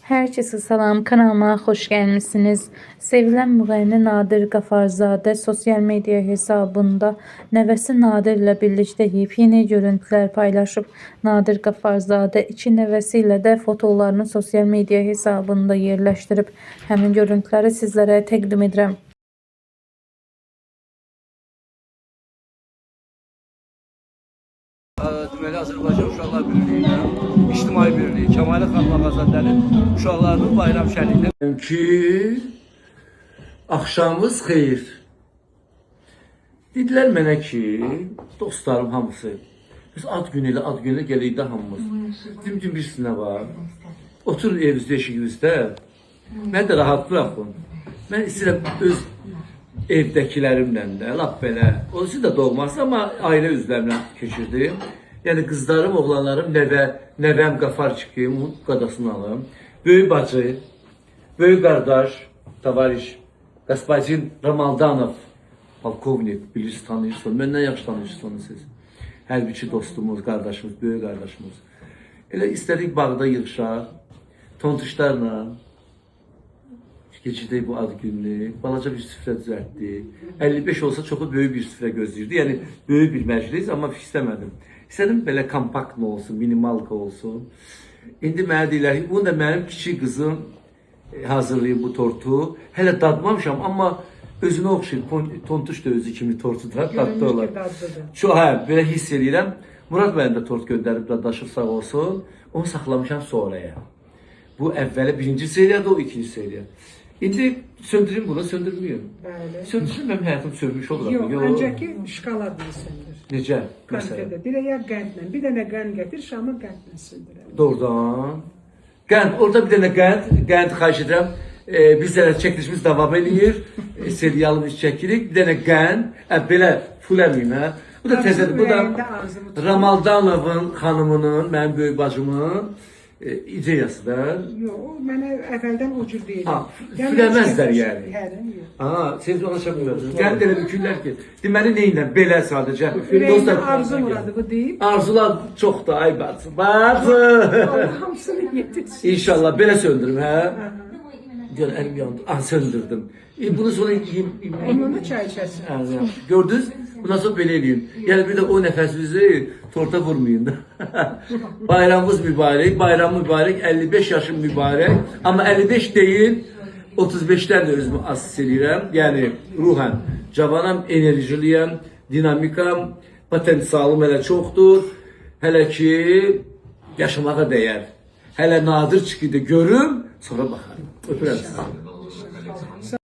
Herkese salam, kanalıma hoş gelmişsiniz. Sevilen müğənni Nadir Qafarzadə sosyal medya hesabında nəvəsi Nadir ilə birlikdə yeni görüntülər paylaşıb. Nadir Qafarzadə iki nəvəsi ilə də fotolarını sosyal medya hesabında yerləşdirib. Həmin görüntüləri sizlərə təqdim edirəm. Deməli, Azərbaycan Uşaqlar Birliyi, İctimai Birliyi, Kəmalə xanım Ağazadənin uşaqlarının bayram şənliyindən ki, axşamınız xeyir. Dedilər mənə ki, dostlarım hamısı, biz ad günü ilə gələydə hamımız. Dedim bir sinə var. Otur evinizdə, eşiğinizdə. Mən də rahat bırakın. Mən istəyirəm öz evdəkilərimlə də, lap belə. Onun da doğması, amma ailə üzvlərimlə keçirdim. Yəni qızlarım, oğlanlarım, nəvəm Qafar çıxım, qadasını alım. Böyük bacı, böyük qardaş, tavariş, Qaspacin Ramaldanov, polkovnik, bilirsiniz, tanıyırsınız. Məndən yaxşı tanıyırsınız siz. Hərbiçi dostumuz, qardaşımız, böyük qardaşımız. Elə istədik bağda yığışaq, tontuşlarla, geçirdik bu ad gününü, balaca bir süfrə düzəltdik. 55 olsa çoxu böyük bir süfrə gözləyirdi. Yəni böyük bir məclis, amma istəmədim. İstədim belə kompakt olsun, minimalka olsun. İndi mənə deyirlər, bunu da mənim kiçik qızım hazırlayıb bu tortu. Hələ dadmamışam, amma özünə oxşayır. Tontuş da özü kimi tortudur, dadlı olar. Çox, belə hiss edirəm. Murad mənim də tort göndərib dadaşıb sağ olsun. Onu saxlamışam sonraya. Bu əvvəli birinci seriyadır, o ikinci seriya. İndi söndüreyim bunu, söndürmüyorum. Bəli. Söndürsün benim hayatım sönmüş olur. Yox, öncəki şkaladını söndür. Necə? Məsələn. Konfetə. Bir ya qəndlə, bir dənə qənd gətir, şamı qəndlə söndürək. Doğrudan. Qənd, orada bir dənə qənd xahiş edirəm. Biz də çəkilişimiz davam edir. Serialımız çəkirik. Bir dənə qənd, belə full əmiyim, hə? Bu da təzədir. Bu da Ramaldanovun xanımının, mənim böyük bacımın ideyası da. Yox, mənə əvvəldən o cür deyil. Filəməzlər yəni. Yox. Siz ona çapmıyorsunuz. Qənd elə bükürlər ki. Deməli neylə? Belə sadəcə. Ürəyində arzu muradı bu deyib. Arzular çoxdur, ay bacı. Bacı! Allah hamısını yetirsin. İnşallah belə söndürüm, hə? Diyor, elim yandı. Söndürdüm. Bunu sonra yiyeyim. Onunla çay içəsin. Gördünüz? Bundan sonra belə eləyim. Yəni bir də o nəfəsinizi torta vurmayın da. Bayramımız mübarək, bayram mübarək, 55 yaşım mübarək. Amma 55 deyil, 35'dən də özümü asist edirəm. Yəni ruhən cavanam, enerjiliyəm, dinamikam, potensialım hələ çoxdur. Hələ ki yaşamağa dəyər. Hələ nadir çıxıdı görüm, sonra baxarım. Öpürəm sizi.